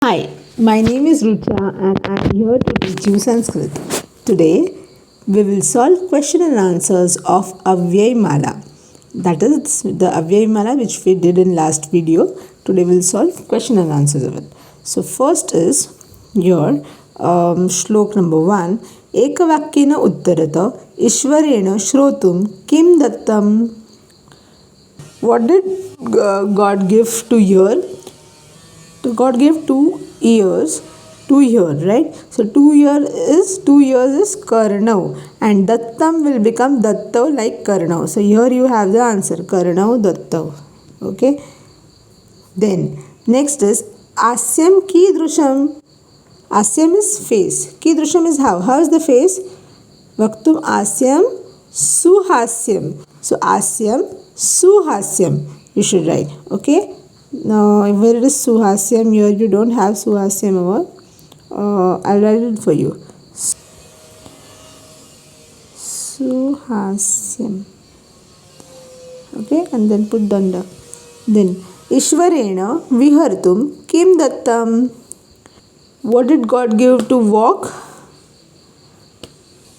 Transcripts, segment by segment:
Hi, my name is Rucha and I am here to teach you Sanskrit. Today we will solve question and answers of Avyay Mala. That is the Avyay Mala which we did in last video. Today we will solve question and answers of it. So first is your shlok number 1. एकवाक्येन उत्तरत ईश्वरेण श्रोतुं किं दत्तम्. What did God give to hear? God gave 2 ears to hear, right? So 2 ears is karnau, and dattam will become dattav like karnau. So here you have the answer, karnau dattav. Okay. Then next is asyam kidrusham. Asyam is face. Kidrusham is how? How is the face? Vaktum asyam suhasyam. So asyam suhasyam. You should write. Okay. Now where it is suhasyam, here you don't have suhasyam over. I'll write it for you. Suhasyam. Okay, and then put danda. Then Ishwarena vihartum kim dattam. What did God give to walk?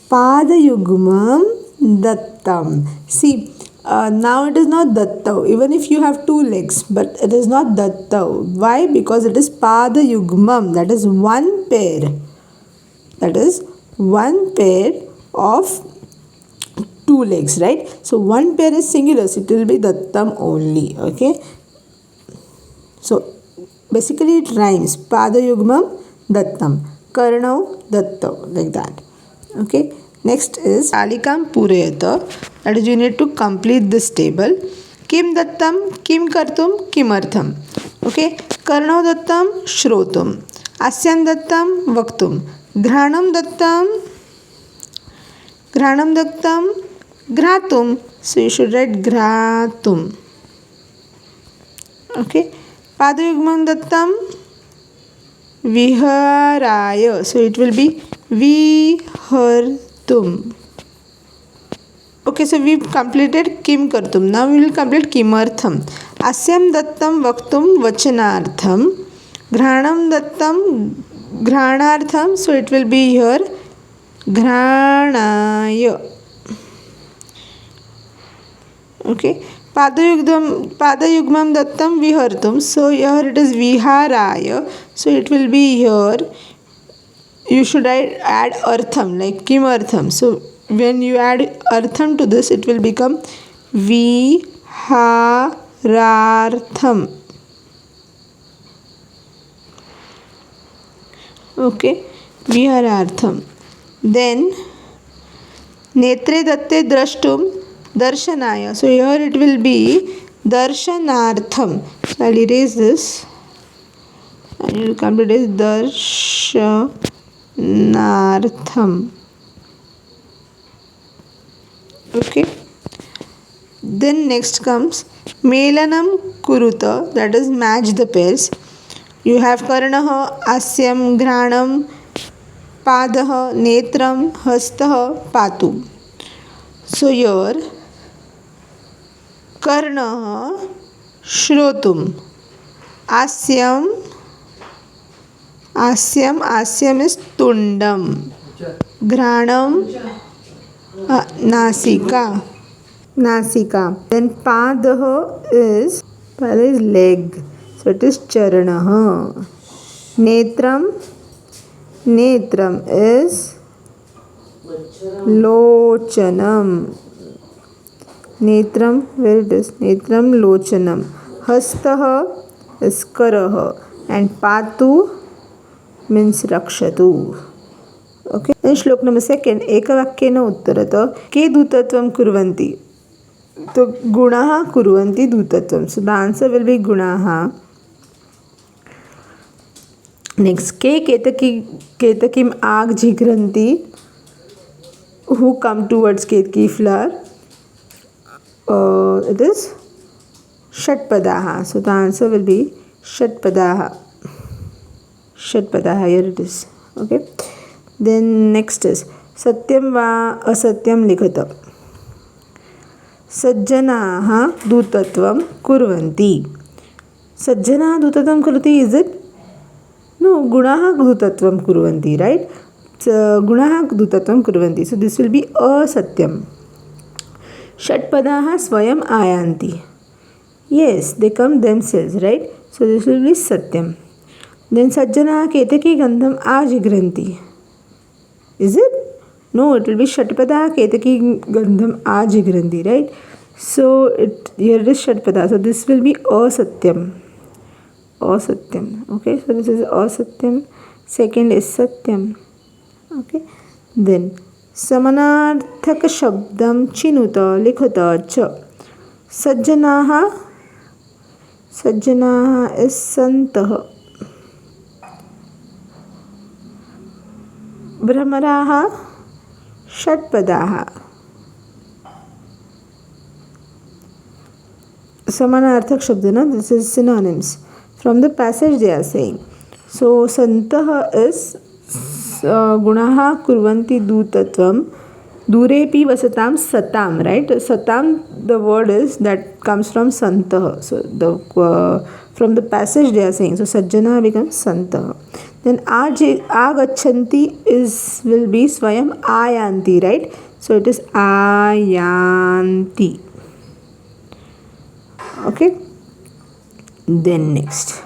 Padayugmam dattam. See, now it is not dattav, even if you have 2 legs, but it is not dattav. Why? Because it is padayugmam, that is one pair. That is one pair of 2 legs, right? So one pair is singular, so it will be dattam only. Okay. So basically it rhymes. Padayugmam dattam. Karnau dattav, like that. Okay. Next is alikam purayata. That is, you need to complete this table. Kim dattam, kim kartum, kimartham. Okay. Karnau dattam, shrotum. Asyam dattam, vaktum. Ghranam dattam, gratum. So you should write gratum. Okay. Padayugmam dattam, viharaya. So it will be vihartum. Okay, so we've completed kim kartum. Now we will complete kimartham. Asyam dattam vaktum vachanartham. Ghranam dattam ghranartham. So it will be here ghranaya. Okay. Padayugmam dattam vihartum. So here it is viharaya. So it will be here. You should add artham, like kimartham. So when you add artham to this, it will become viharartham. Okay, viharartham. Then netre datte drashtum darshanaya. So here it will be darshanartham. So I'll erase this and you will complete as darshanartham. Okay. Then next comes melanam kuruta, that is match the pairs. You have karnaha, asyam, ghranam, padaha, netram, hastaha, patu. So here karnaha, shrotum. Asyam is tundam. Ghranam, nasika. Then padaha is leg, so it is charanaha. Netram is lochanam. Netram, where it is? Netram lochanam. Hastaha is karaha, and patu means rakshatu. Okay. Then shlok number 2. Ekavakyena uttarata ke dutatvam kurvanti. So gunaha kurvanti dutatvam. So the answer will be gunaha. Next, ke ketakim ag jhigranti, who come towards ketki flower. It is shatpadaha. So the answer will be shatpadaha. Here it is. Okay. Then next is satyam va asatyam likhata. Sajjanaha dutatvam kurvanti. Sajjana dutatvam kurvanti, is it? No, गुणाः धूतत्वं कुर्वन्ति, right? गुणाः धूतत्वं कुर्वन्ति, so this will be असत्यम. षट्पदाः स्वयं आयान्ति. Yes, they come themselves, right? So this will be satyam. Then sajjanaः Ketaki गन्धम् आजिघ्रन्ति. Is it? No, it will be षट्पदाः Ketaki गन्धम् आजिघ्रन्ति, right? So here is षट्पदा. So this will be asatyam. Asatyam. Okay, so this is asatyam. Second is satyam. Okay. Then समानार्थक शब्दं चिनुत लिखत च. सज्जनाः is सन्तः. भ्रमराः षट्पदाः. समानार्थक शब्द ना, this is synonyms from the passage they are saying. So सन्तः is गुणाः कुर्वन्ति दूतत्वं दूरेपि वसतां सतां, right? Satam, the word is that comes from santah. So the from the passage they are saying. So sajjana becomes santah. Then agachanti will be swayam ayanti, right? So it is ayanti. Okay. Then next.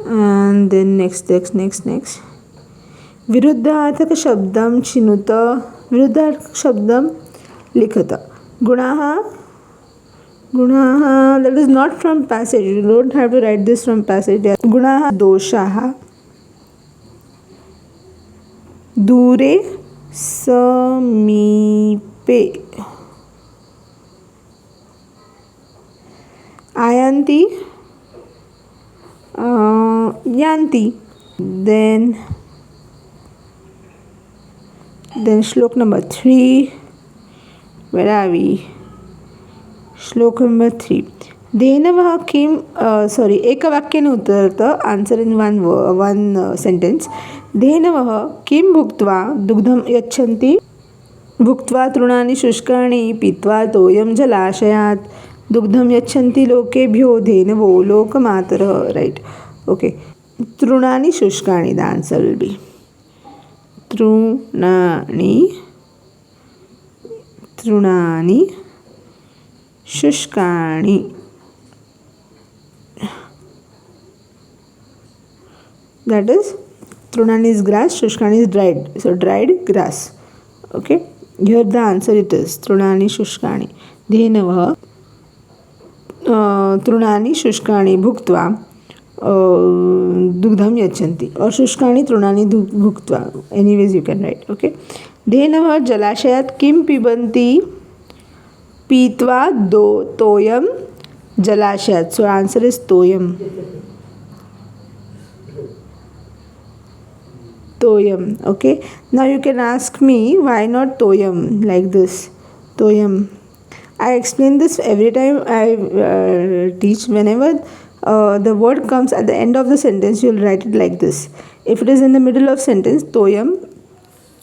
And then next. विरुद्धार्थक शब्दं चिनुत विरुद्धार्थक शब्दं लिखत. गुणाः that is not from passage. You don't have to write this from passage. गुणाः दोषाः दूरे समीपे आयान्ति यान्ति. Then shlok number 3. Where are we? Shlok number 3. धेनवः किं एकवाक्येन उत्तरतः. Answer in one sentence. धेनवः किं भुक्त्वा दुग्धं यच्छन्ति. भुक्त्वा तृणानि शुष्कानि पीत्वा तोयं जलाशयात् दुग्धं यच्छन्ति लोकेभ्यो धेनवो लोकमातरः. राइट. ओके. तृणानि शुष्कानि, द आन्सर विल बी तृणानि शुष्कानि. That is, trunani is grass, shushkani is dried. So dried grass. Okay. Here the answer it is trunani shushkani. Dhenavah trunani shushkani bhuktva dugdham yachanti, or shushkani trunani bhuktva. Anyways you can write. Okay. Dhenavah jalashayat kim pibanti पीत्वा तोयम जलाशयात. So answer is toyam. Okay. Now you can ask me why not toyam like this. Toyam. I explain this every time I teach. Whenever the word comes at the end of the sentence, you will write it like this. If it is in the middle of sentence, toyam,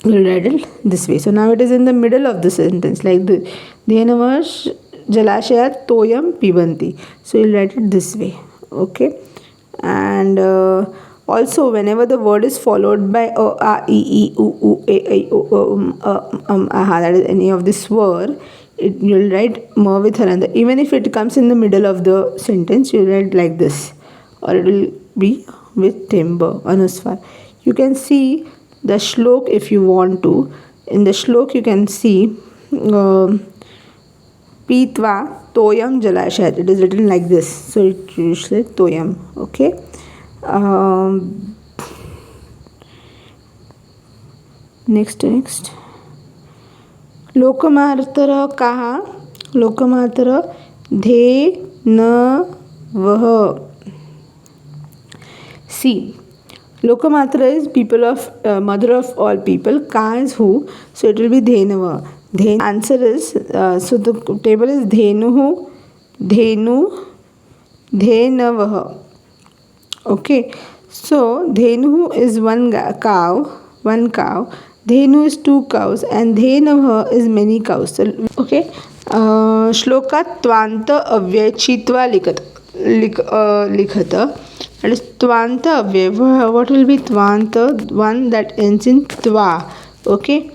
you will write it this way. So now it is in the middle of the sentence, like the Dhenavah jalashayat toyam pibanti. So you will write it this way. Okay. And also, whenever the word is followed by a, e, u, e, I, o, that is any of this word, you will write ma with haranda. Even if it comes in the middle of the sentence, you will write like this, or it will be with timber, anuswar. You can see the shlok if you want to. In the shlok, you can see Pitva toyam jalashayat. It is written like this. So it usually toyam. Okay. Next. लोकमातरः कः. लोकमातरः धेनवः. See, Lokamatra is people of mother of all people. Ka is who, so it will be Dhenava. Answer is so the table is Dhenuhu, Dhenu, Dhenavah. Okay, so Dhenuhu is one cow. Dhenu is two cows, and Dhenavah is many cows. So, okay, shloka twanta avyay chitva लिखत. That is Tvanta avyay. What will be Tvanta? One that ends in Tva. Okay.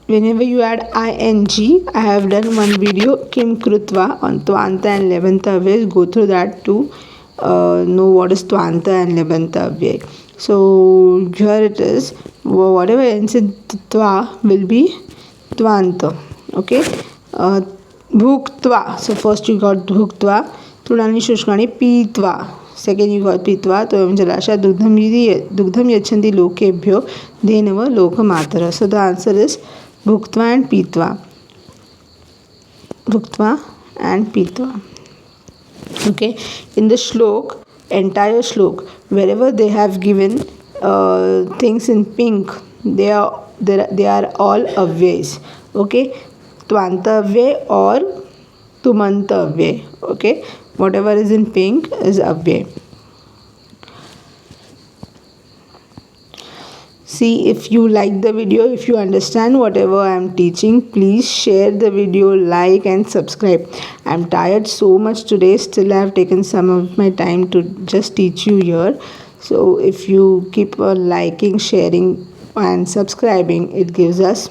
Whenever you add ing, I have done one video Kim Krutva on Tvanta and Lebanta avyay. Go through that to know what is Tvanta and Lebanta avyay. So here it is. Whatever ends in Tva will be Tvanta. Okay. Bhuktva. So first you got Bhuktva. Trunani Shushkani Pitva. Second you got Pitva. Toyam Jalasha Dugdham Yachanti Lokebhyo Dhenava Lokamatara. So the answer is Bhuktva and Pitva. Bhuktva and Pitva. Okay. In the shlok, entire shlok, wherever they have given things in pink, they are all avyays. Okay. Tvanta avyay or Tumanta avyay. Okay. Whatever is in pink is avyay. See, if you like the video, if you understand whatever I am teaching, please share the video, like and subscribe. I am tired so much today, still I have taken some of my time to just teach you here. So if you keep on liking, sharing and subscribing, it gives us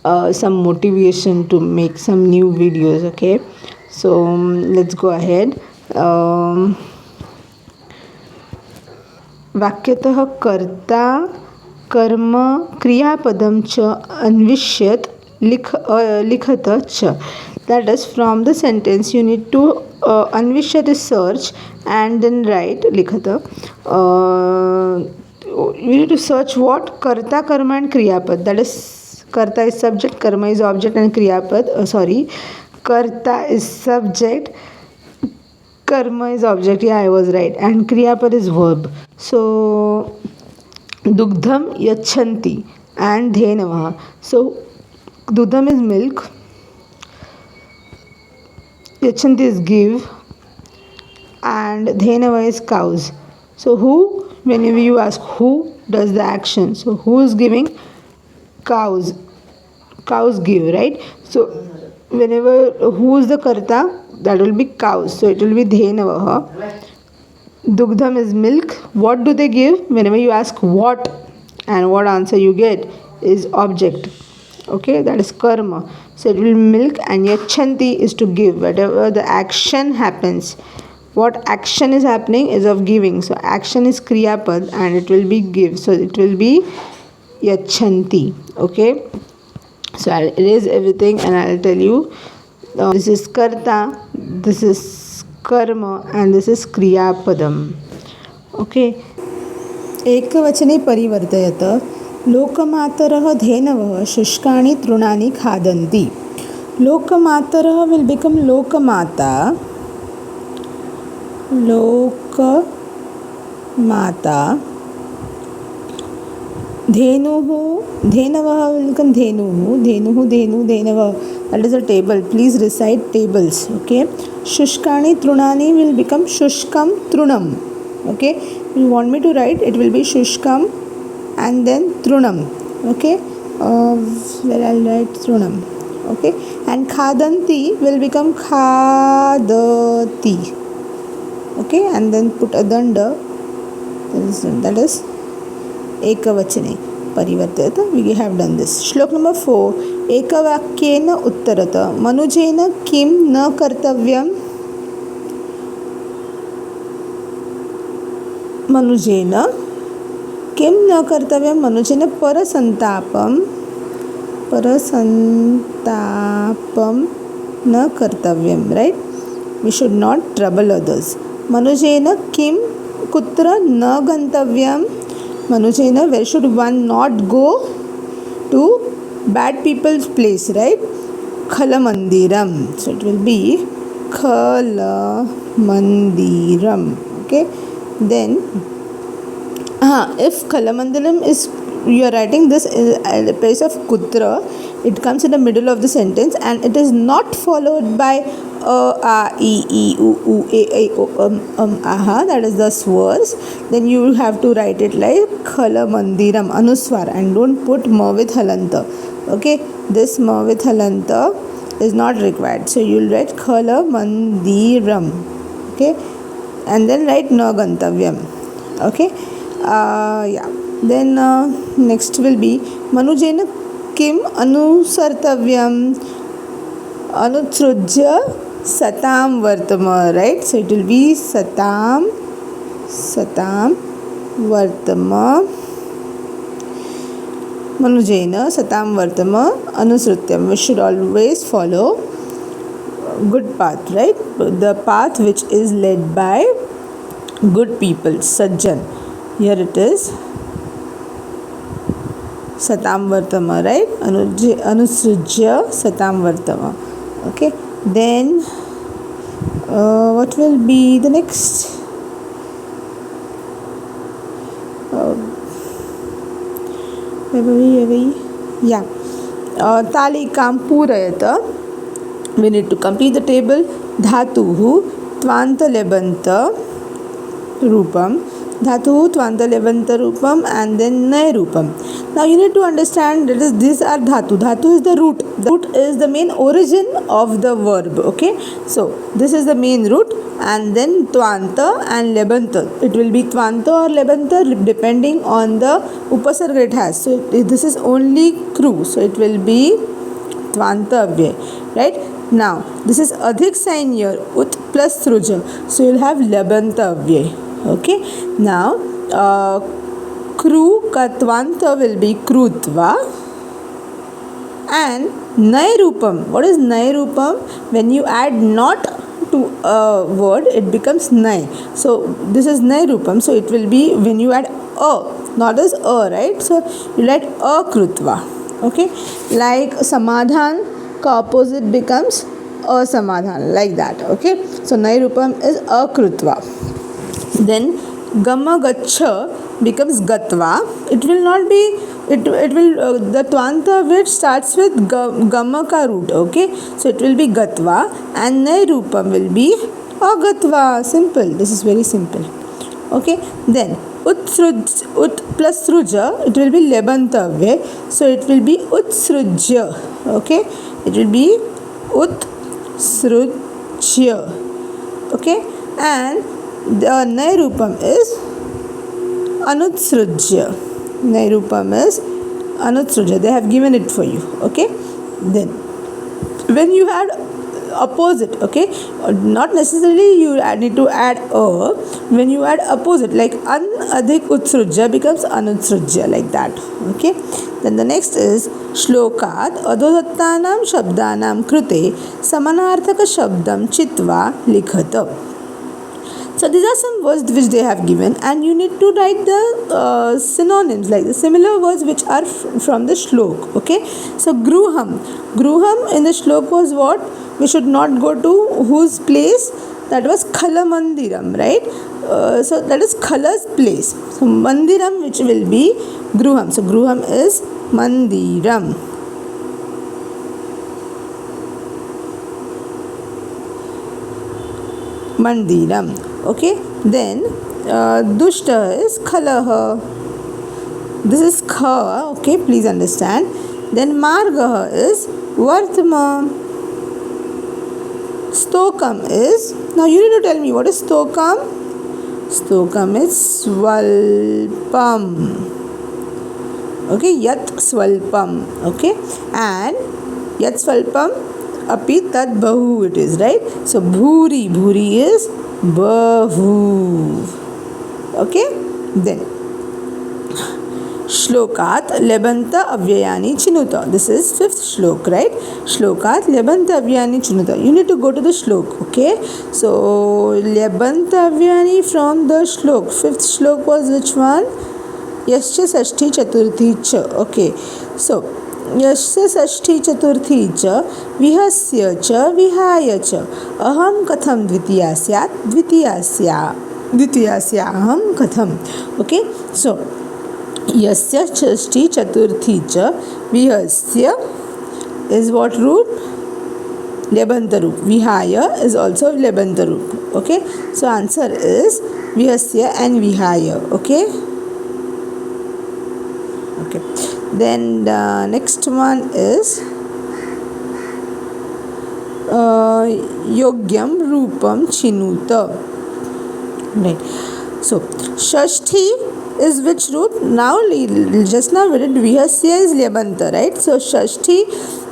some motivation to make some new videos. Okay, so let's go ahead. वाक्यतः कर्ता कर्म क्रियापदम च अन्विष्यत लिखत च. That is, from the sentence you need to अन्विष्यत is search and then write लिखत. You need to search what? Karta, karma and kriyapad. That is, karta is subject, karma is object and kriyapad. Karta is subject, karma is object. Yeah, I was right. And kriyapad is verb. So dugdham yachanti and dhenavaha. So dugdham is milk, yachanti is give, and dhenava is cows. So who, whenever you ask who does the action, so who is giving? Cows. Cows give, right? So whenever who is the karta, that will be cows. So it will be dhenavaha. Dugdham is milk. What do they give? Whenever you ask what and what answer you get is object. Okay, that is karma. So it will be milk, and yachanti is to give. Whatever the action happens, what action is happening is of giving. So action is kriyapad and it will be give. So it will be yachanti. Okay, so I'll erase everything and I'll tell you. This is karta, this is karma and this is kriyapadam. Okay. एकवचने परिवर्तयत. लोकमातरः धेनवः शुष्कानि तृणानि खादन्ति. लोकमातरः will become लोकमाता. लोकमाता. धेनुः धेनवः will become धेनुः. धेनुः धेनु धेनवः. That is a table. Please recite tables. Okay. Shushkani trunani will become shushkam trunam. Okay. You want me to write? It will be shushkam and then trunam. Okay. Where I'll write trunam. Okay. And khadanti will become khadati. Okay. And then put a danda. That is ekavachane. परिवर्तयत. We have done this. श्लोक number 4. एकवाक्येन उत्तरत. मनुजेन किं न कर्तव्यम्? मनुजेन किं न कर्तव्यम्? मनुजेन परसंतापं न कर्तव्यम्. Right? We should not trouble others. मनुजेन किं कुत्र न गन्तव्यम्? Manujena, where should one not go? To bad people's place, right? Khalamandiram. So it will be Khalamandiram. Okay. Then, if Khalamandiram is, you are writing this at the place of Kutra, it comes in the middle of the sentence and it is not followed by a, e, u, a, o, aha, that is the swars. Then you have to write it like Khalamandiram, Anuswar, and don't put ma with halanta. Okay, this ma with halanta is not required. So you will write Khalamandiram. Okay, and then write na gantavyam. Okay. Yeah. Then next will be manujena kim anusartavyam anutsrujya satam vartama, right? So it will be satam vartama manujena satam vartama anusrutyam. We should always follow good path, right? The path which is led by good people, sajjan. Here it is satam vartama, right? Anusrujya satam vartama. Okay. Then what will be the next? Yeah. Talikam purayata. We need to complete the table. Dhatuhu tvanta lebanta rupam. Dhatuhu tvanta lebanta rupam, and then nay rupam. Now you need to understand that these are dhatu. Dhatu is the root. The root is the main origin of the verb. Okay. So this is the main root, and then tvanta and lebanta. It will be tvanta or lebanta depending on the upasarga it has. So this is only kru. So it will be tvanta avyay. Right. Now this is adhik sign here, ut plus sruja. So you will have lebanta avyay. Okay. Now kru ka tvanta will be krutva, and nairupam. What is nairupam? When you add not to a word, it becomes nai. So this is nairupam. So it will be when you add a, not as a, right? So you add a krutva. Okay. Like samadhan ka opposite becomes a samadhan, like that. Okay. So nairupam is a krutva. Then gamma gacha becomes gatva. It will not be, it will the tvanta which starts with gamma ka root. Okay. So it will be gatva, and nairupam will be agatva. Simple. This is very simple. Okay. Then ut plus sruja, it will be lebantavya. So it will be utsrujya. Okay. It will be utsrujya. Okay. And the nairupam is anutsrujya. Nairupam is anutsrujya. They have given it for you. Okay. Then when you had opposite, okay, not necessarily you need to add a. When you add opposite, like an adhik utsrujya becomes anutsrujya, like that. Okay. Then the next is shlokat adhodattanam shabdanam krute samanarthaka shabdam chitva likhata. So these are some words which they have given, and you need to write the synonyms, like the similar words which are from the shlok. Okay. So gruham in the shlok was what? We should not go to whose place? That was Khala Mandiram, right? So that is Khala's place. So Mandiram, which will be Gruham. So Gruham is Mandiram. Mandiram. Okay. Then Dushta is Khalaha. This is Kha. Okay. Please understand. Then Margaha is Vartma. Stokam is, now you need to tell me what is Stokam. Stokam is Swalpam. Okay, Yat Swalpam. Okay, and Yat Swalpam api Tad Bahu it is, right? So Bhuri is Bahu. Okay, then Shlokat lebanta avyayani chinuta. This is fifth shlok, right? Shlokat lebanta avyayani chinuta. You need to go to the shlok, okay? So lebanta avyayani from the shlok. Fifth shlok was which one? Yascha sashti chaturthi cha. Okay. So yascha sashti chaturthi cha vihasya cha vihaya cha aham katham dvitiyasyat dvitiyasya aham katham. Okay. So Yasya Shashti Chaturthi Cha Vihasya is what root? Lebanta root. Vihaya is also Lebanta root. Okay. So answer is Vihasya and Vihaya. Okay. Okay. Then the next one is Yogyam Rupam Chinuta. Right. So Shashti is which root? Now just now we did Vihasya is Lyabanta, right? So Shashti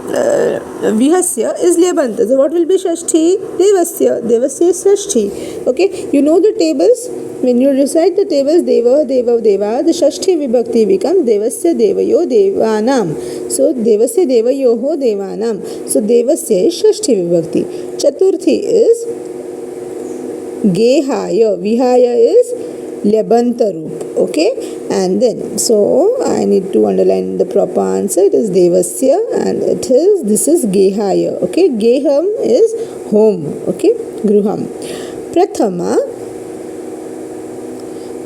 Vihasya is Lyabanta. So what will be Shashti? Devasya. Devasya is Shashti. Okay. You know the tables. When you recite the tables, Deva, Deva, Deva, the Shashti Vibhakti becomes Devasya, Devayo, Devanam. So Devasya, Devayoho, Devanam. So Devasya is Shashti Vibhakti. Chaturthi is Gehaya. Vihaya is Lyabanta Roop. Okay. And then, so I need to underline the proper answer. It is Devasya and this is Gehaya. Okay. Geham is home. Okay. Gruham. Prathama,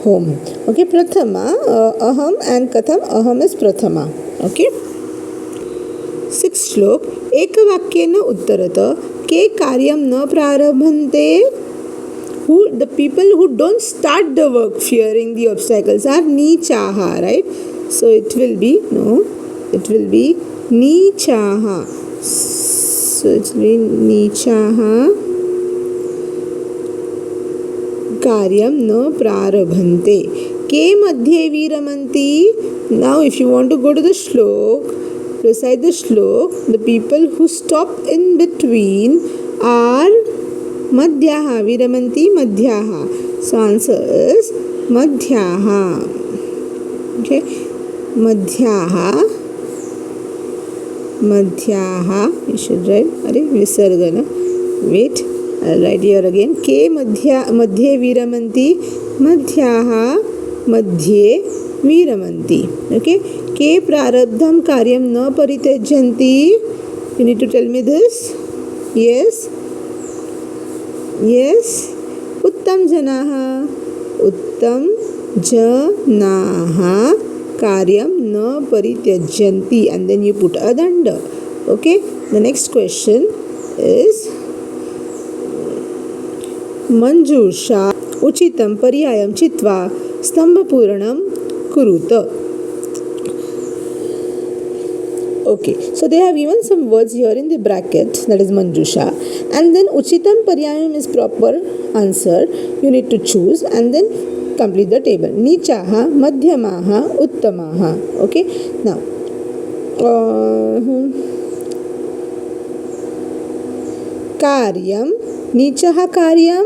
home. Okay. Prathama, aham and katham. Aham is Prathama. Okay. Sixth श्लोक एकवाक्येन उत्तरत के कार्यं न प्रारभन्ते. Who the people who don't start the work fearing the obstacles are nichaha, right? So it will be nichaha. So it will be nichaha karyam na prarabhante. Ke madhye viramanti. Now if you want to go to the shlok, recite the shlok, the people who stop in between are Madhyaha, Viramanti Madhyaha. So answer is Madhyaha. Okay. Madhyaha. Madhyaha. You should write. Visarga na. Wait. I'll write here again. Ke Madhye Viramanti. Madhyaha. Madhye Viramanti. Okay. Ke Prarabdham Karyam na Parityajanti. You need to tell me this. Yes. Yes. Uttam janaha. Uttam janaha karyam na parityajanti. And then you put a danda. Okay. The next question is Manjusha uchitam paryayam chitva stambhapuranam kuruta. Okay, so they have given some words here in the bracket, that is Manjusha, and then Uchitam Paryayam is proper answer. You need to choose and then complete the table. Nichaha, Madhyamaha, Uttamaha. Okay, now Karyam, Nichaha Karyam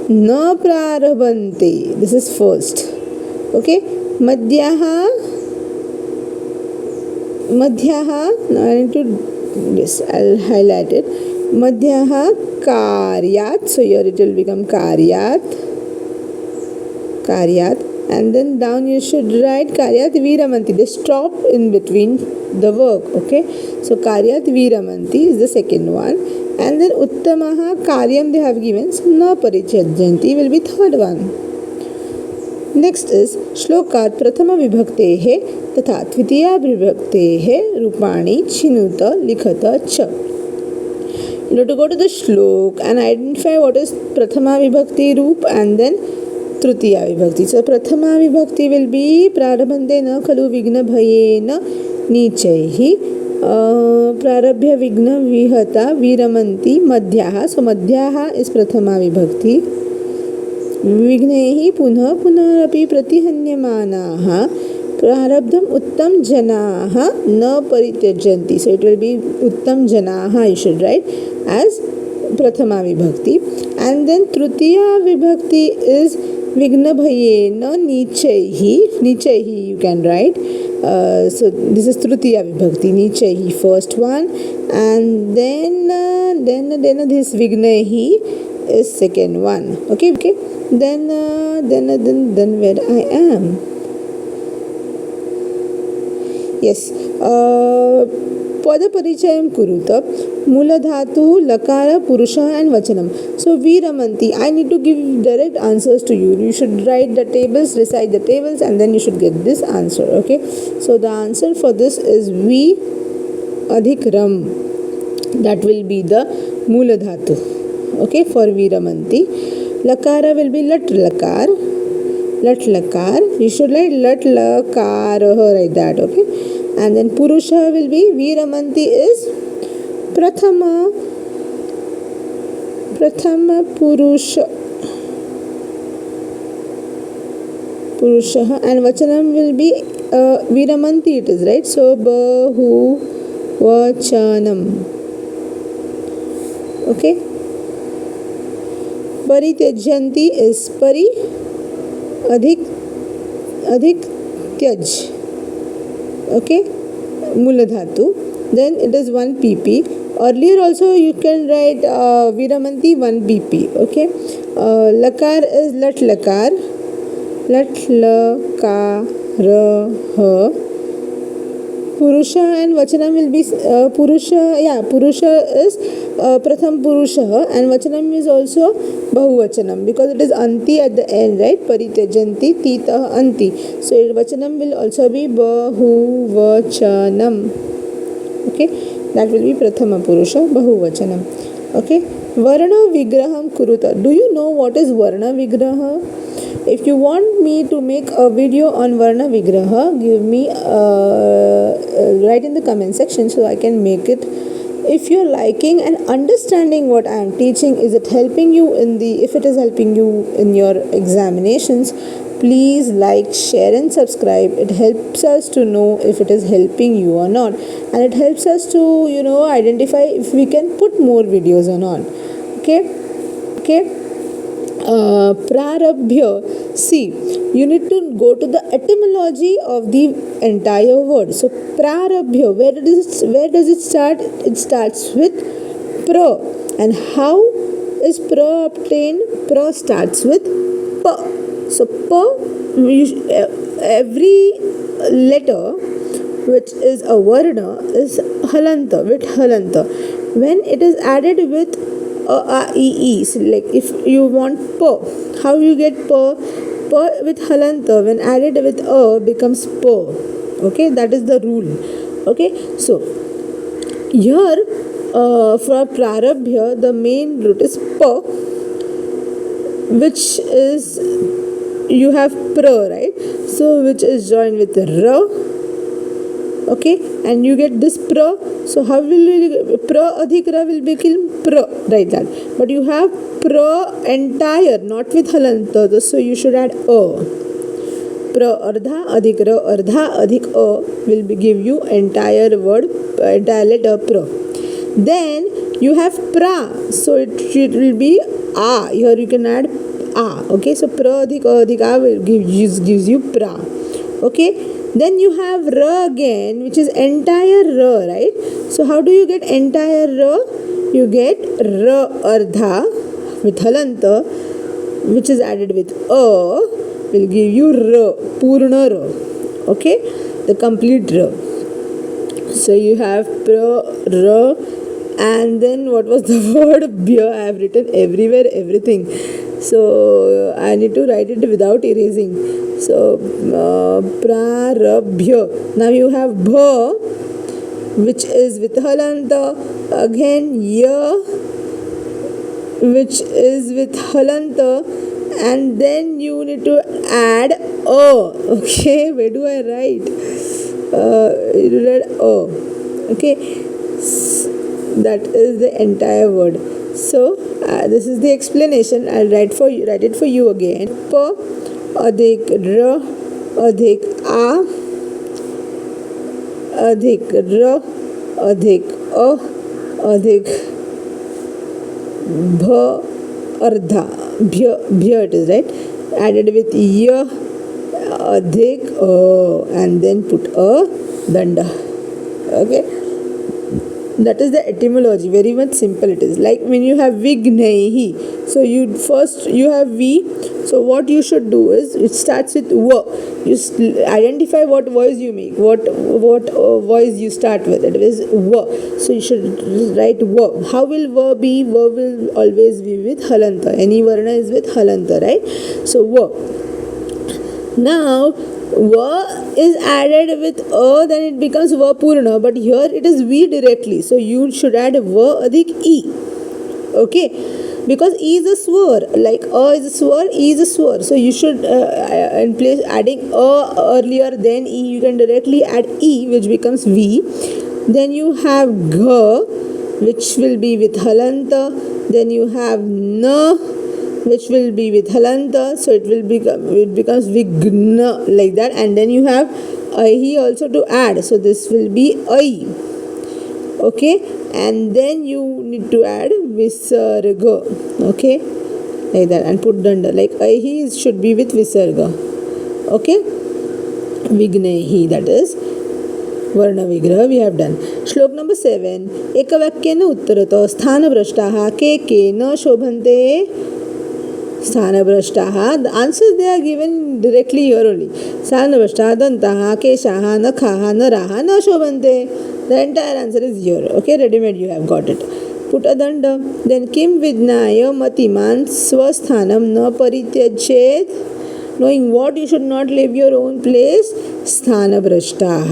na prarabhante. This is first. Okay, Madhyaha. Now I need to this. I'll highlight it. Madhyaha karyat. So here it will become karyat. And then down you should write karyat viramanti. They stop in between the work. Okay. So karyat viramanti is the second one. And then uttamaha karyam they have given. So na parichajanti will be third one. Next is श्लोकात् प्रथम विभक्तेः तथा द्वितीया विभक्तेः रूपाणि चिनुत लिखत च. You have to go to the shlok and identify what is prathama vibhakti roop and then tritiya vibhakti. So prathama vibhakti will be prarabhante na khalu vigna bhayena nichaihi prarabhya vigna vihata viramanti madhyaha. So madhyaha is prathama vibhakti. विघ्नैः पुनः पुनरपि प्रतिहन्यमानाः प्रारब्धम उत्तम जनाः न परित्यजन्ति. So it will be उत्तम जनाः. You should write as prathama vibhakti. And then tritiya vibhakti is vigna bhayena nichaihi. Nichaihi you can write. So this is tritiya vibhakti. Nichaihi first one, and then this vignaihi is second one. Okay. Then where I am. Yes. Pada parichayam kuruta. Mula dhatu, lakara, purusha and vachanam. So viramanti. I need to give direct answers to you. You should write the tables, recite the tables, and then you should get this answer. Okay. So the answer for this is V adhik ram. That will be the mula dhatu. Okay, for viramanti. Lakara will be lat lakar. Lat lakar. You should write lat lakar like that. Okay. And then purusha will be viramanti is prathama purusha. Purushah, and Vachanam will be Viramanti, it is, right? So Bahu Vachanam. Okay. Parityajanti is Pari Adhik Tyaj. Okay. Muladhatu. Then it is 1 pp. Earlier also you can write Viramanti 1 pp. Okay. Lakar is Lat Lakar. Lat Lakar. Purusha and Vachanam will be Purusha is Pratham Purusha, and Vachanam is also Bahuvachanam because it is Anti at the end, right? Parityajanti Tita Anti. So Vachanam will also be Bahuvachanam. Okay, that will be Prathama Purusha, Bahuvachanam. Okay, Varna Vigraham Kuruta. Do you know what is Varna Vigraha? If you want me to make a video on Varna Vigraha, give me write in the comment section so I can make it. If you're liking and understanding what I am teaching, if it is helping you in your examinations, please like, share and subscribe. It helps us to know if it is helping you or not, and it helps us to identify if we can put more videos or not. Okay. Prarabhya. See, you need to go to the etymology of the entire word. So Prarabhya, where does it start? It starts with pra. And how is pra obtained? Pra starts with pa. So pa, every letter which is a varna is halanta, with halanta. When it is added with e. So like if you want pa, how you get pa? Pa with halanta, when added with a, becomes pa. Okay, that is the rule. Okay, so here for Prarabhya, the main root is pa, which is you have pra, right? So which is joined with ra. Okay, and you get this pra. So how will you pra adhik ra will become pra, right? That, but you have pra entire, not with halanta. So you should add a. Pra ardha adhik ra, ardha adhik a will give you entire word, entire letter pra. Then you have pra, so it will be a. Here you can add a. Okay, so pra adhik a will gives you pra. Okay. Then you have ra again, which is entire ra, right? So how do you get entire ra? You get ra ardha with halanta, which is added with a, will give you ra, purna ra. Okay, the complete ra. So you have pra, ra, and then what was the word bhya? I have written everywhere everything. So I need to write it without erasing. So prarabhya. Now you have bha, which is with halanta. Again ya, which is with halanta, and then you need to add a. Okay, where do I write? You write a. Okay, that is the entire word. So this is the explanation. I'll write it for you again. Pa adhik ra adhik a adhik ra adhik a adhik bha ardha bhya it is, right? Added with ya adhik and then put a danda. Okay, that is the etymology. Very much simple it is. Like when you have vignaihi, so you have v. So what you should do is, it starts with va. You identify what voice you make, what voice you start with. It is va. So you should write va. How will va be? Va will always be with halanta. Any varna is with halanta, right? So va. Now va is added with a, then it becomes va purna, but here it is v directly, so you should add va adhik e. Okay, because e is a swar, like a is a swar, e is a swar, so you should in place adding a earlier then e, you can directly add e, which becomes v. Then you have gha, which will be with halanta. Then you have na, which will be with halanta, so it becomes vigna, like that. And then you have he also to add, so this will be ai. Okay, and then you need to add visarga. Okay, like that, and put danda, like he should be with visarga. Okay, vignehi, that is वर्ण विग्रह we have done. श्लोक number 7. एकवाक्येन उत्तरतः स्थानभ्रष्टाः के न शोभन्ते. स्थानभ्रष्टाः, the answers they are given directly here only. स्थानभ्रष्टाः दन्ताः केशाः नखाः नराः न शोभन्ते. The entire answer is here. Okay, ready made, you have got it. Put a danda. Then किं विज्ञाय मतिमान् स्वस्थानं न परित्यजेत्. Knowing what, you should not leave your own place. स्थानभ्रष्टाः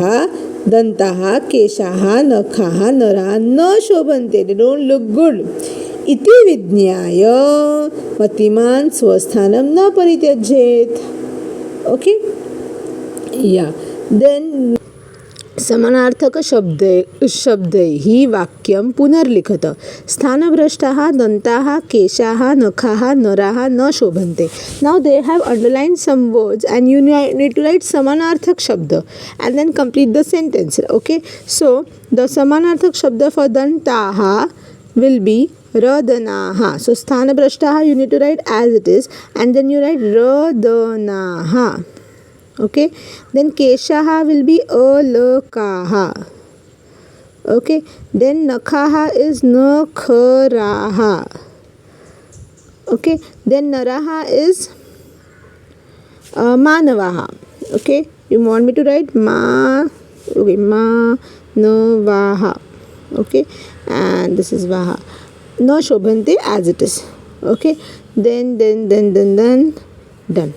दंताः केशाः नखाः नराः न शोभन्ते, they don't look good. इति विज्ञाय मतिमान् स्वस्थानं न परित्यजेत्. Okay, yeah. Then समानार्थक शब्दैः वाक्यं पुनर्लिखत. स्थानभ्रष्टाः दन्ताः केशाः नखाः नराः न शोभन्ते. Now they have underlined some words and you need to write समानार्थक शब्द and then complete the sentence. Okay, so the समानार्थक शब्द for दन्ताः will be रदनाः. So स्थानभ्रष्टाः you need to write as it is and then you write रदनाः. Okay, then keshaha will be alakaha. Okay, then nakhaha is nakharaha. Okay, then naraha is manavaha. Okay, you want me to write okay, manavaha. Okay, and this is vaha. No shobhante as it is. Okay, then done.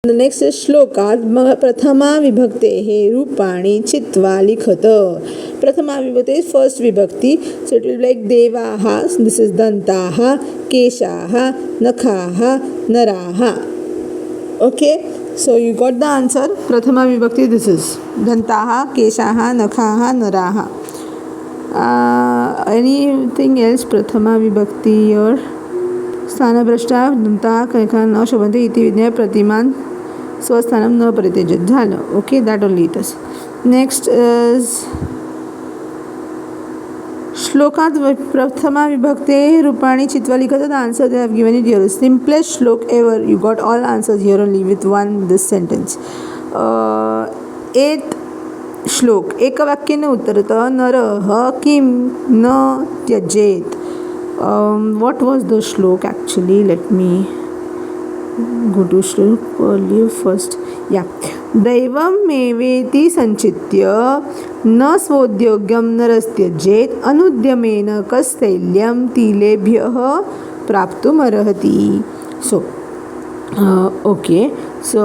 The next is shlokat prathama vibhaktehe rupani chitva likhata. Prathama vibhakti is first vibhakti, so it will be like devaha, this is dantaha, keshaha, nakhaha, naraha. Okay, so you got the answer. Prathama vibhakti, this is dantaha, keshaha, nakhaha, naraha. Anything else? Prathama vibhakti or स्थानभ्रष्टा दंताः केशाः न शोभन्ते इति विज्ञाय प्रतिमान स्वस्थानं न परित्यजेत्. झालं. Okay, that only it is. Next is श्लोकात् प्रथमा विभक्ते रूपाणि चित्वा लिखत. The answer they have given it here. Simplest shlok ever. You got all answers here only with one this sentence. 8th श्लोक. एकवाक्येन उत्तरतः नरः किं न त्यजेत्. What was the shlok actually? Let me go to shlok earlier first. Yeah. दैवं मेवेति संचित्य न स्वोद्योग्यं नरस्त्यजेत् अनुद्यमेन कस्तैल्यं तिलेभ्यः प्राप्तुमर्हति. So, okay. So,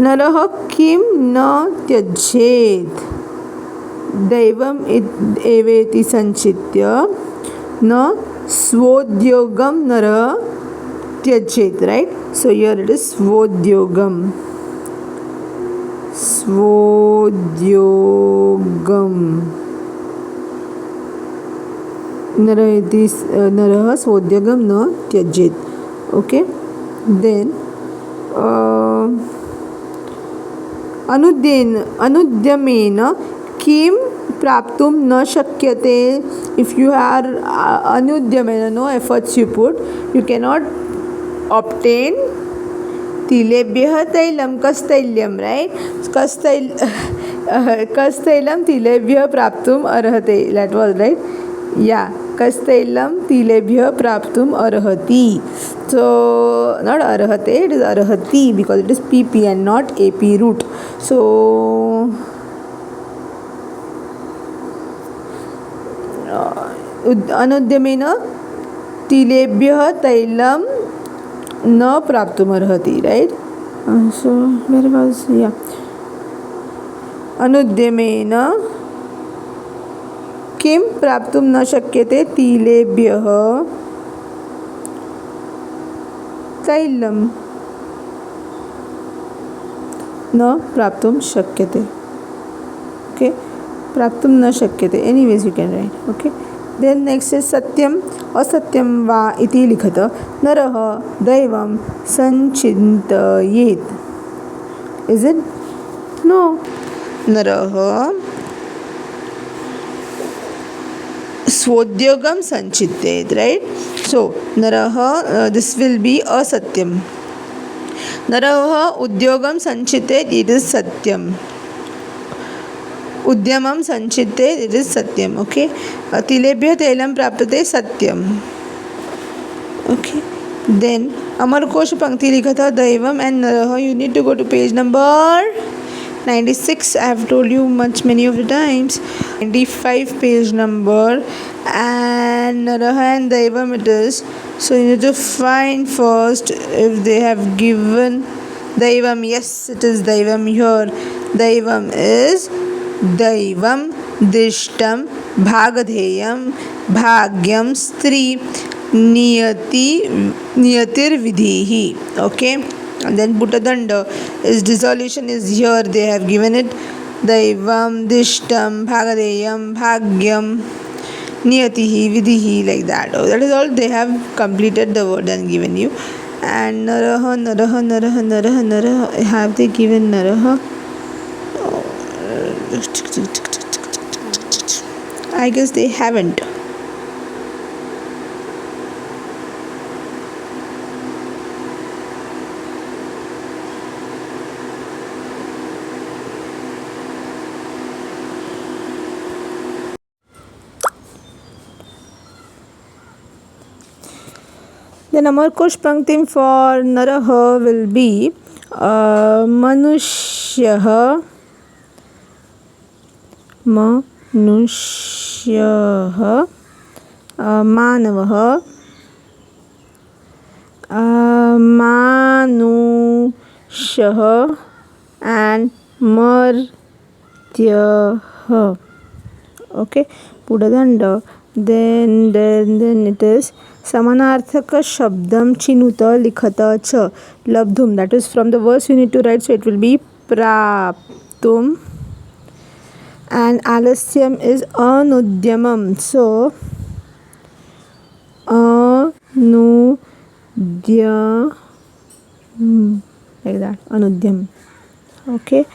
नरः किं न त्यजेत्. दैवम् एवेति संचित्य न स्वोद्योगं नरः त्यजेत्. Right? So here it is svodhyogam. Narah svodhyogam na tyajit. Okay. Then अनुद्यमेन किं प्राप्तुं न शक्यते. If you are अनुद्यमेन, no efforts you put, you cannot obtain तिलेभ्यः तैलं कस्तैल्यं. Right? कस्तैलं तिलेभ्यः प्राप्तुम् अर्हते. That was right. Yeah, कस्तैलं तिलेभ्यः प्राप्तुम् अर्हति. So not arhate, it is arhati because it is pp and not ap root. So अनुद्यमेन तिलेभ्यः तैलं न प्राप्तुमर्हति. Right? So where was, yeah, अनुद्यमेन किं प्राप्तुं न शक्यते तिलेभ्यः तैलं न प्राप्तुं शक्यते. Okay, प्राप्तुं न शक्यते. Anyways, you can write. Okay, Then next is satyam asatyam va iti likhata naraha daivam sanchintayet. Is it? No. Naraha Svodhyogam sanchitted, right? So, Naraha, this will be a Satyam. Naraha Udyogam sanchitted, it is Satyam. Udyamam sanchitted, it is Satyam, okay? Tilebhya telam praptate Satyam. Okay. Then, Amar Kosh Pankti Likhata Daivam and Naraha, you need to go to page number 96. I have told you many of the times. 95 page number, and Naraha and Daivam it is. So you need to find first if they have given Daivam. Yes, it is Daivam here. Daivam is Daivam Dishtam Bhagadheyam Bhagyam Stri Niyatir Vidhihi. Okay. And then Bhuttadanda is dissolution is here. They have given it Daivam, Dishtam, Bhagadeyam, Bhagyam, Niyatihi, Vidhihi, like that. Oh, that is all they have completed the word and given you. And Naraha, Naraha, Naraha, Naraha, Naraha. Have they given Naraha? Oh. I guess they haven't. The Amar Kosh Panktim for Naraha will be Manushyaha Manavaha Manushaha and Martyaha. Okay, Pudadanda. Then it is Samanarthaka Shabdam Chinuta Likhata Cha Labdhum. That is from the verse you need to write, so it will be Praptum. And Alasyam is Anudyamam. So Anudyam, like that, Anudyam. Okay.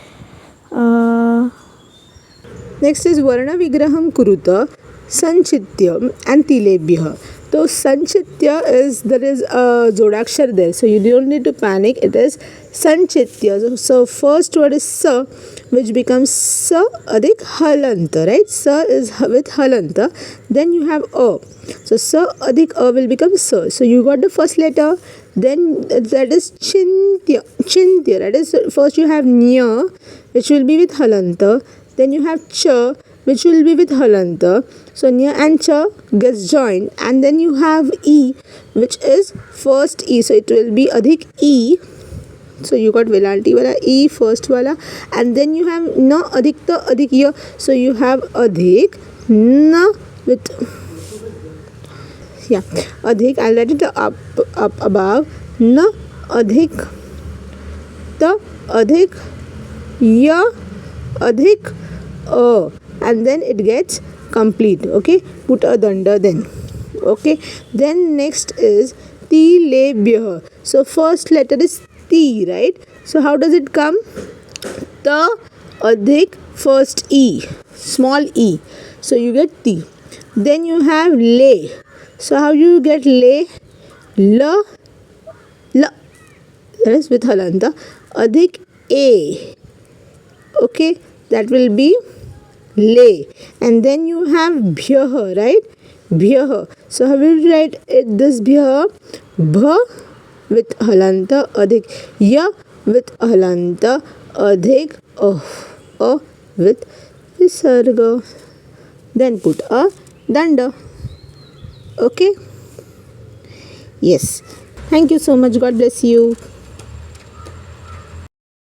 Next is Varna Vigraham Kuruta Sanchitya and Tilebhya. So Sanchitya is, there is a Zodakshar there, so you don't need to panic. It is Sanchitya. So first word is Sa, which becomes Sa Adik Halanta, right? Sa is with Halanta. Then you have A. So Sa Adik A will become Sa. So you got the first letter. Then that is Chintya. Chintya. That is, first you have Nya, which will be with Halanta. Then you have Cha, which will be with Halanta. So Nya and Cha gets joined, and then you have E, which is first E. So it will be Adhik E. So you got Velanti wala E first wala, and then you have Na Adhik Ta Adhik Ya. So you have Adhik Na with Adhik. I'll write it up above. Na Adhik Ta Adhik Ya Adhik and then it gets complete. Okay, put a danda then. Okay, then next is Tilebhya. So first letter is Ti, right? So how does it come? Ta Adhik first E, small E. So you get Ti. Then you have Le. So how you get Le? La. That is with Halanta. Adhik A. Okay, that will be Le. And then you have Bhyaha, right? Bhyaha. So how will you write it, this Bhyaha? Bha with Halanta Adhik Ya with Halanta Adhik A with Visarga. Then put a danda. Okay? Yes. Thank you so much. God bless you.